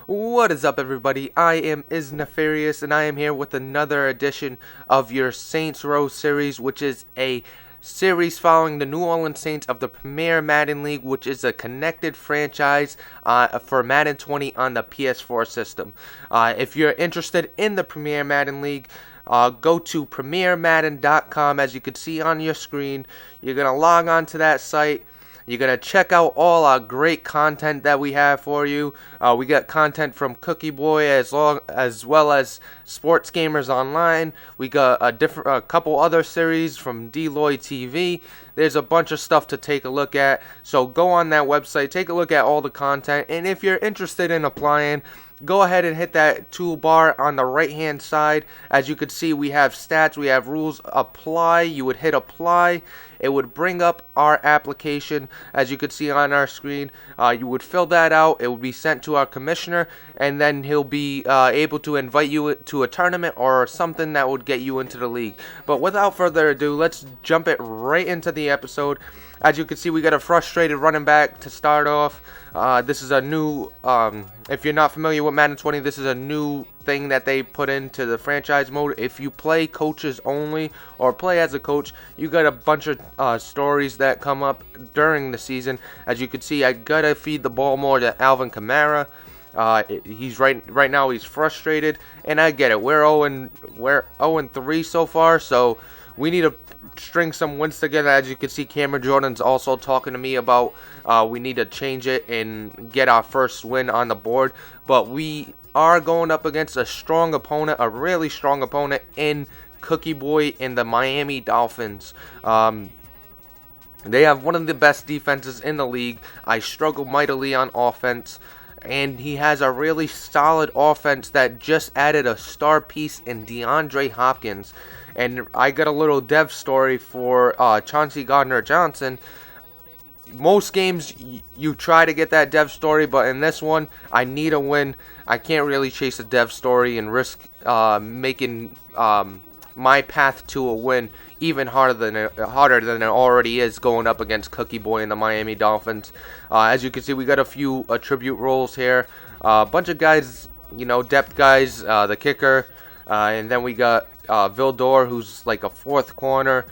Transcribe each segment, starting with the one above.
What is up, everybody? I am Is Nefarious, and I am here with another edition of your Saints Row series, which is a series following the New Orleans Saints of the Premier Madden League, which is a connected franchise for Madden 20 on the PS4 system. If you're interested in the Premier Madden League, go to premiermadden.com. As you can see on your screen, you're going to log on to that site. You're going to check out all our great content that we have for you. We got content from Cookieboy as well as Sports Gamers Online. We got a couple other series from Deloitte TV. There's a bunch of stuff to take a look at. So go on that website, take a look at all the content. And if you're interested in applying, go ahead and hit that toolbar on the right hand side. As you can see, we have stats, we have rules. Apply. You would hit apply. It would bring up our application, as you can see on our screen. You would fill that out. It would be sent to our commissioner, and then he'll be able to invite you to a tournament or something that would get you into the league. But without further ado, let's jump it right into the episode. As you can see, we got a frustrated running back to start off. This is a new, if you're not familiar with Madden 20, this is a new thing that they put into the franchise mode. If you play coaches only or play as a coach, you got a bunch of stories that come up during the season. As you can see, I gotta feed the ball more to Alvin Kamara. He's right now he's frustrated, and I get it. We're 0-3 so far, so we need to string some wins together. As you can see, Cameron Jordan's also talking to me about we need to change it and get our first win on the board. But we are going up against a strong opponent, a really strong opponent in Cookieboy and the Miami Dolphins. They have one of the best defenses in the league. I struggle mightily on offense, and he has a really solid offense that just added a star piece in DeAndre Hopkins. And I got a little dev story for Chauncey Gardner-Johnson. Most games you try to get that dev story, but in this one, I need a win. I can't really chase a dev story and risk making my path to a win even harder than it already is going up against Cookieboy and the Miami Dolphins. As you can see, we got a few attribute roles here. A bunch of guys, depth guys, the kicker, and then we got Vildor, who's like a fourth corner.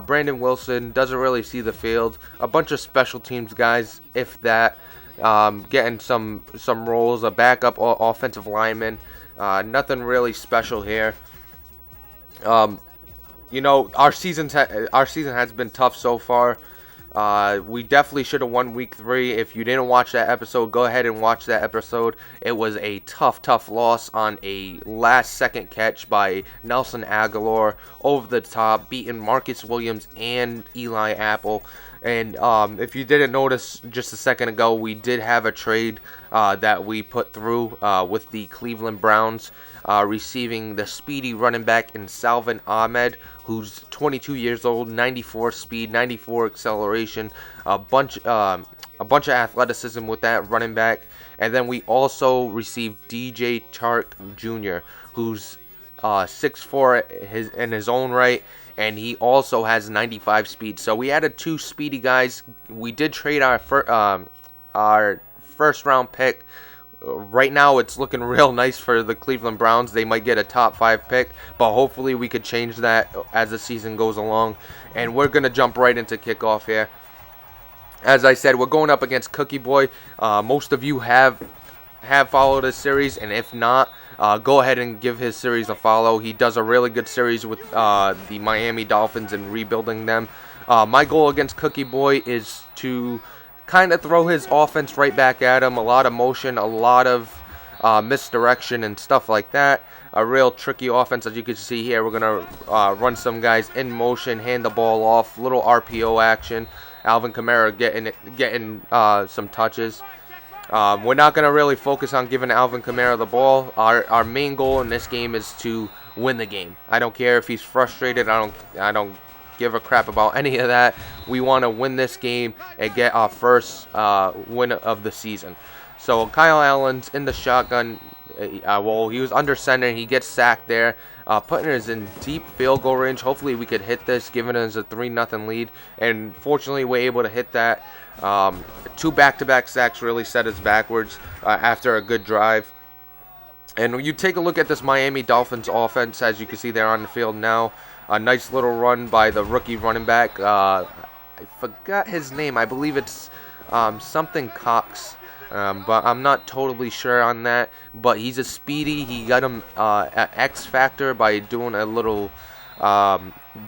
Brandon Wilson doesn't really see the field. A bunch of special teams guys, if that. Getting some roles, a backup offensive lineman. Nothing really special here. Our season has been tough so far. We definitely should have won week 3. If you didn't watch that episode, go ahead and watch that episode. It was a tough loss on a last-second catch by Nelson Aguilar over the top, beating Marcus Williams and Eli Apple. And if you didn't notice just a second ago, we did have a trade that we put through with the Cleveland Browns, receiving the speedy running back in Salvon Ahmed, who's 22 years old, 94 speed, 94 acceleration, a bunch of athleticism with that running back. And then we also received DJ Chark Jr., who's 6'4" in his own right, and he also has 95 speed. So we added 2 speedy guys. We did trade our first round pick. Right now, it's looking real nice for the Cleveland Browns. They might get a top 5 pick, but hopefully we could change that as the season goes along. And we're going to jump right into kickoff here. As I said, we're going up against Cookieboy. Most of you have followed this series, and if not, go ahead and give his series a follow. He does a really good series with the Miami Dolphins and rebuilding them. My goal against Cookieboy is to kind of throw his offense right back at him. A lot of motion, a lot of misdirection and stuff like that. A real tricky offense. As you can see here, we're going to run some guys in motion, hand the ball off, little RPO action. Alvin Kamara getting some touches. We're not going to really focus on giving Alvin Kamara the ball. Our main goal in this game is to win the game. I don't care if he's frustrated. I don't give a crap about any of that. We want to win this game and get our first win of the season. So Kyle Allen's in the shotgun. He was under center. He gets sacked there. Putting us in deep field goal range. Hopefully we could hit this, giving us a 3-0 lead. And fortunately, we're able to hit that. 2 back-to-back sacks really set us backwards after a good drive. And you take a look at this Miami Dolphins offense, as you can see there on the field now. A nice little run by the rookie running back. I forgot his name. I believe it's something Cox. But I'm not totally sure on that. But he's a speedy. He got him at X Factor by doing a little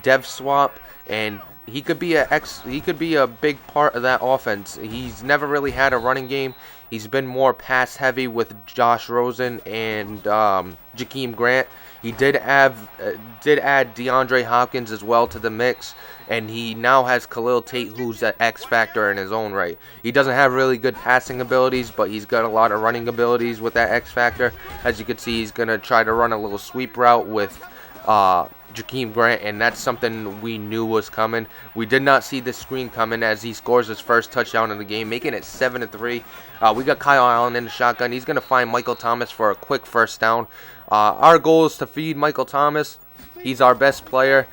dev swap, and he could be a big part of that offense. He's never really had a running game. He's been more pass heavy with Josh Rosen and Jakeem Grant. He did add DeAndre Hopkins as well to the mix, and he now has Khalil Tate, who's an X factor in his own right. He doesn't have really good passing abilities, but he's got a lot of running abilities with that X factor. As you can see, he's gonna try to run a little sweep route with Jakeem Grant, and that's something we knew was coming. We did not see this screen coming as he scores his first touchdown of the game, making it 7-3. We got Kyle Allen in the shotgun. He's going to find Michael Thomas for a quick first down. Our goal is to feed Michael Thomas. He's our best player.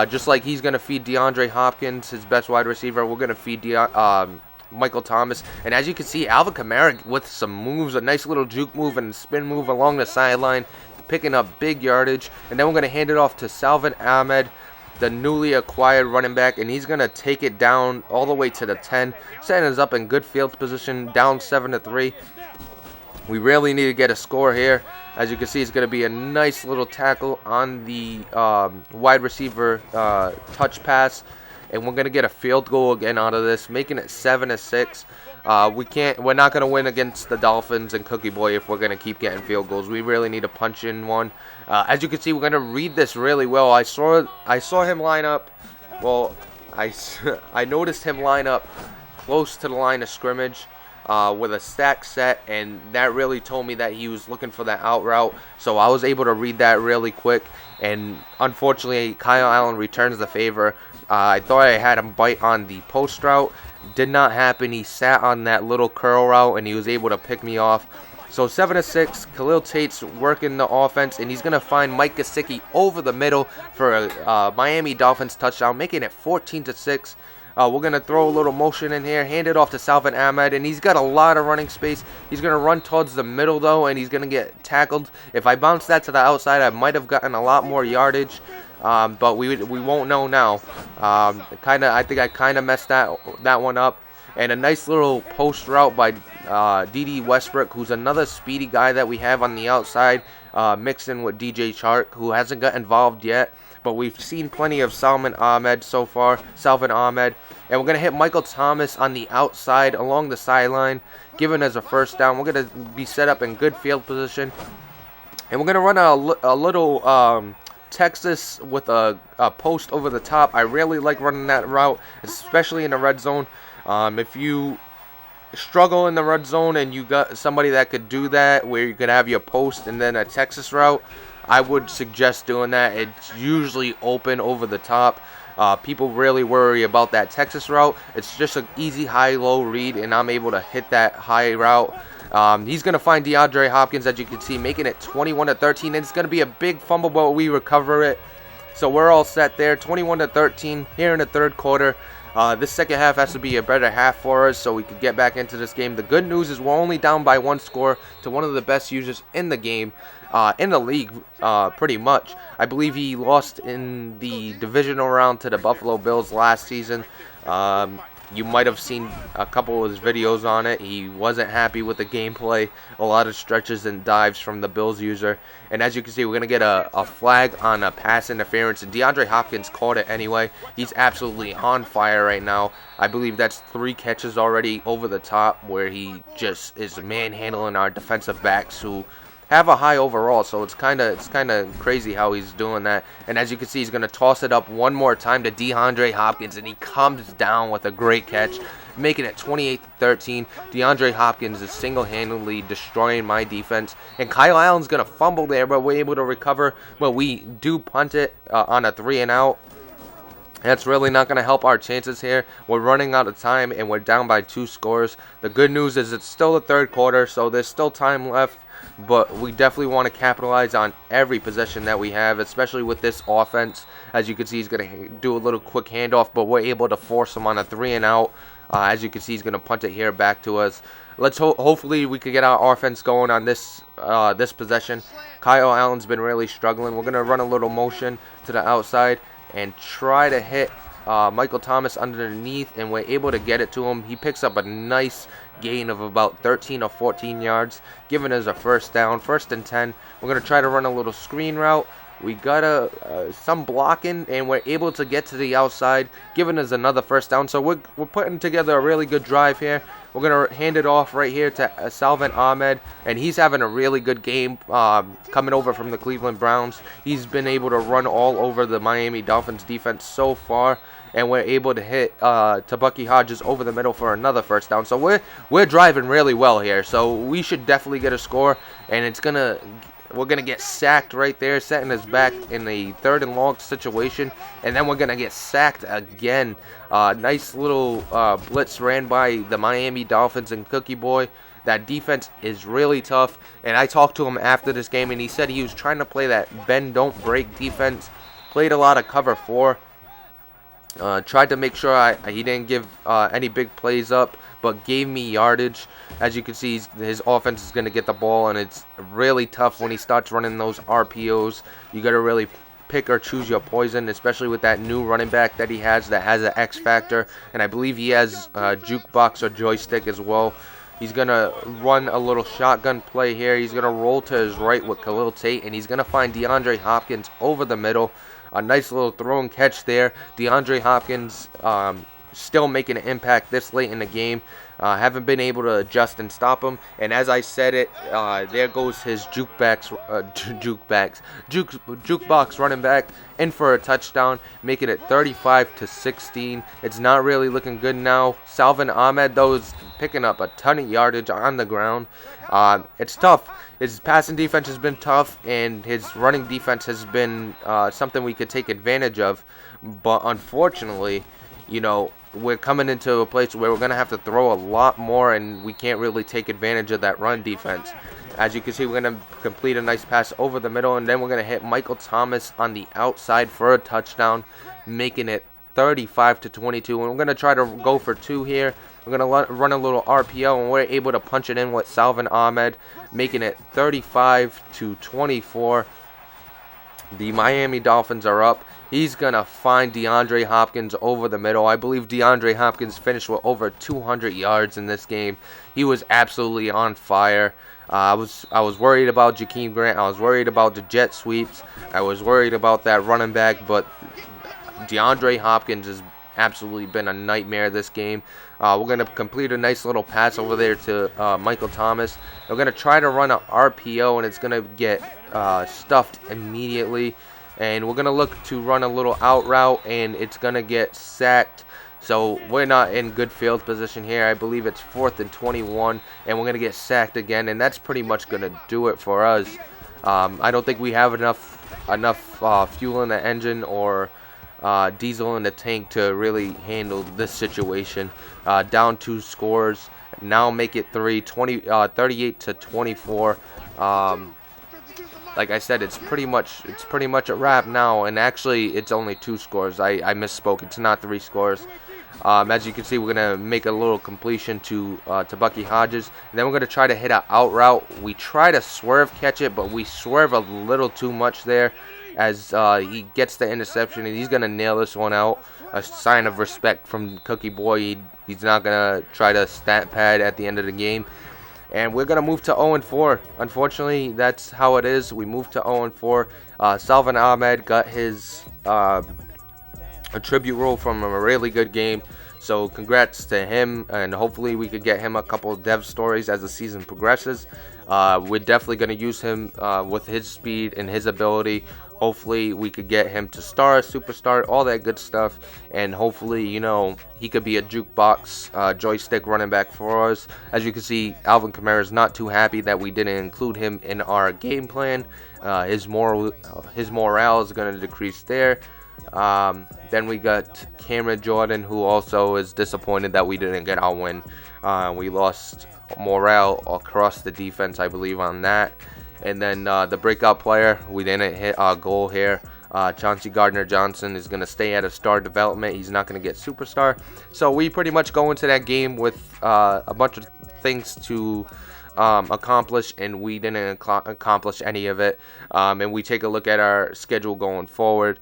Just like he's going to feed DeAndre Hopkins, his best wide receiver, we're going to feed Michael Thomas. And as you can see, Alvin Kamara with some moves, a nice little juke move and spin move along the sideline, picking up big yardage. And then we're going to hand it off to Salvon Ahmed, the newly acquired running back, and he's going to take it down all the way to the 10, setting us up in good field position, down 7-3. We really need to get a score here. As you can see, it's going to be a nice little tackle on the wide receiver touch pass, and we're going to get a field goal again out of this, making it 7-6. We're not going to win against the Dolphins and Cookieboy if we're going to keep getting field goals. We really need to punch in one. As you can see, we're going to read this really well. I saw him line up. Well, I noticed him line up close to the line of scrimmage with a stack set, and that really told me that he was looking for that out route. So I was able to read that really quick, and unfortunately, Kyle Allen returns the favor. I thought I had him bite on the post route. Did not happen. He sat on that little curl route, and he was able to pick me off. So 7-6, Khalil Tate's working the offense, and he's going to find Mike Gesicki over the middle for a Miami Dolphins touchdown, making it 14-6. We're going to throw a little motion in here, hand it off to Salvon Ahmed, and he's got a lot of running space. He's going to run towards the middle, though, and he's going to get tackled. If I bounce that to the outside, I might have gotten a lot more yardage. But we won't know now. I think I kind of messed that one up. And a nice little post route by D.D. Westbrook, who's another speedy guy that we have on the outside, mixed in with DJ Chark, who hasn't got involved yet. But we've seen plenty of Salvon Ahmed so far. And we're going to hit Michael Thomas on the outside along the sideline, giving us a first down. We're going to be set up in good field position. And we're going to run a little Texas with a post over the top. I really like running that route, especially in the red zone. If you struggle in the red zone and you got somebody that could do that, where you could have your post and then a Texas route, I would suggest doing that. It's usually open over the top. People really worry about that Texas route. It's just an easy high-low read, and I'm able to hit that high route. He's going to find DeAndre Hopkins, as you can see, making it 21-13. And it's going to be a big fumble, but we recover it. So we're all set there, 21-13 here in the third quarter. This second half has to be a better half for us so we can get back into this game. The good news is we're only down by one score to one of the best users in the game, in the league, pretty much. I believe he lost in the divisional round to the Buffalo Bills last season. You might have seen a couple of his videos on it. He wasn't happy with the gameplay. A lot of stretches and dives from the Bills user. And as you can see, we're going to get a flag on a pass interference. And DeAndre Hopkins caught it anyway. He's absolutely on fire right now. I believe that's 3 catches already over the top where he just is manhandling our defensive backs who have a high overall, so it's kind of crazy how he's doing that. And as you can see, he's going to toss it up one more time to DeAndre Hopkins, and he comes down with a great catch, making it 28-13. DeAndre Hopkins is single-handedly destroying my defense, and Kyle Allen's going to fumble there, but we're able to recover. But we do punt it on a 3-and-out. That's really not going to help our chances here. We're running out of time, and we're down by 2 scores. The good news is it's still the third quarter, so there's still time left. But we definitely want to capitalize on every possession that we have, especially with this offense. As you can see, he's going to do a little quick handoff, but we're able to force him on a 3-and-out. As you can see, he's going to punt it here back to us. hopefully we could get our offense going on this this possession. Kyle Allen's been really struggling. We're gonna run a little motion to the outside and try to hit Michael Thomas underneath, and we're able to get it to him. He picks up a nice gain of about 13 or 14 yards, giving us a first down, 1st and 10. We're gonna try to run a little screen route. We got some blocking, and we're able to get to the outside, giving us another first down. So we're putting together a really good drive here. We're going to hand it off right here to Salvon Ahmed, and he's having a really good game coming over from the Cleveland Browns. He's been able to run all over the Miami Dolphins defense so far, and we're able to hit Bucky Hodges over the middle for another first down. So we're driving really well here. So we should definitely get a score, and we're going to get sacked right there, setting us back in a 3rd and long situation. And then we're going to get sacked again. Nice little blitz ran by the Miami Dolphins and Cookieboy. That defense is really tough. And I talked to him after this game, and he said he was trying to play that bend, don't break defense. Played a lot of cover 4. Tried to make sure he didn't give any big plays up, but gave me yardage. As you can see, his offense is going to get the ball, and it's really tough when he starts running those RPOs. You got to really pick or choose your poison, especially with that new running back that he has that has an X factor, and I believe he has jukebox or joystick as well. He's going to run a little shotgun play here. He's going to roll to his right with Khalil Tate, and he's going to find DeAndre Hopkins over the middle. A nice little throw and catch there. DeAndre Hopkins still making an impact this late in the game. Haven't been able to adjust and stop him. And as I said it, there goes his jukebox running back in for a touchdown, making it 35-16. It's not really looking good now. Salvon Ahmed, though, is picking up a ton of yardage on the ground. It's tough. His passing defense has been tough, and his running defense has been something we could take advantage of. But unfortunately, you know, we're coming into a place where we're going to have to throw a lot more, and we can't really take advantage of that run defense. As you can see, we're going to complete a nice pass over the middle, and then we're going to hit Michael Thomas on the outside for a touchdown, making it 35-22. And we're going to try to go for 2 here. We're going to run a little RPO, and we're able to punch it in with Salvon Ahmed, making it 35-24. The Miami Dolphins are up. He's going to find DeAndre Hopkins over the middle. I believe DeAndre Hopkins finished with over 200 yards in this game. He was absolutely on fire. I was worried about Jakeem Grant. I was worried about the jet sweeps. I was worried about that running back. But DeAndre Hopkins has absolutely been a nightmare this game. We're going to complete a nice little pass over there to Michael Thomas. We're going to try to run an RPO, and it's going to get stuffed immediately. And we're going to look to run a little out route, and it's going to get sacked. So we're not in good field position here. I believe it's 4th and 21, and we're going to get sacked again. And that's pretty much going to do it for us. I don't think we have enough fuel in the engine or diesel in the tank to really handle this situation. Down 2 scores. Now make it 38-24. Like I said, it's pretty much a wrap now, and actually it's only 2 scores. I misspoke. It's not 3 scores. As you can see, we're gonna make a little completion to Bucky Hodges, and then we're gonna try to hit an out route. We try to swerve catch it, but we swerve a little too much there, as he gets the interception, and he's gonna nail this one out. A sign of respect from Cookieboy. He's not gonna try to stat pad at the end of the game. And we're going to move to 0-4. Unfortunately, that's how it is. We moved to 0-4. Salvon Ahmed got his a tribute role from a really good game. So congrats to him, and hopefully we could get him a couple of dev stories as the season progresses. We're definitely going to use him with his speed and his ability. Hopefully we could get him to star, superstar, all that good stuff, and hopefully, you know, he could be a jukebox joystick running back for us. As you can see, Alvin Kamara is not too happy that we didn't include him in our game plan. His morale is going to decrease there. Then we got Cameron Jordan, who also is disappointed that we didn't get our win. We lost morale across the defense, I believe, on that. And then the breakout player, we didn't hit our goal here. Chauncey Gardner-Johnson is going to stay at a star development. He's not going to get superstar. So we pretty much go into that game with a bunch of things to accomplish, and we didn't accomplish any of it. And we take a look at our schedule going forward.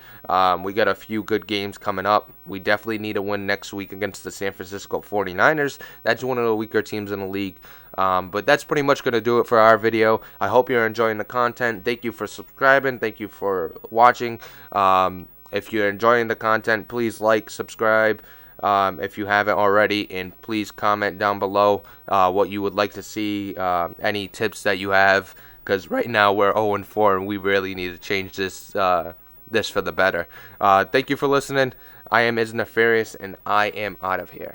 We got a few good games coming up. We definitely need a win next week against the San Francisco 49ers. That's one of the weaker teams in the league. But that's pretty much going to do it for our video. I hope you're enjoying the content. Thank you for subscribing. Thank you for watching. If you're enjoying the content, please like, subscribe if you haven't already, and please comment down below what you would like to see, any tips that you have, because right now we're 0-4 and we really need to change this for the better. Thank you for listening. I am Nefarious, and I am out of here.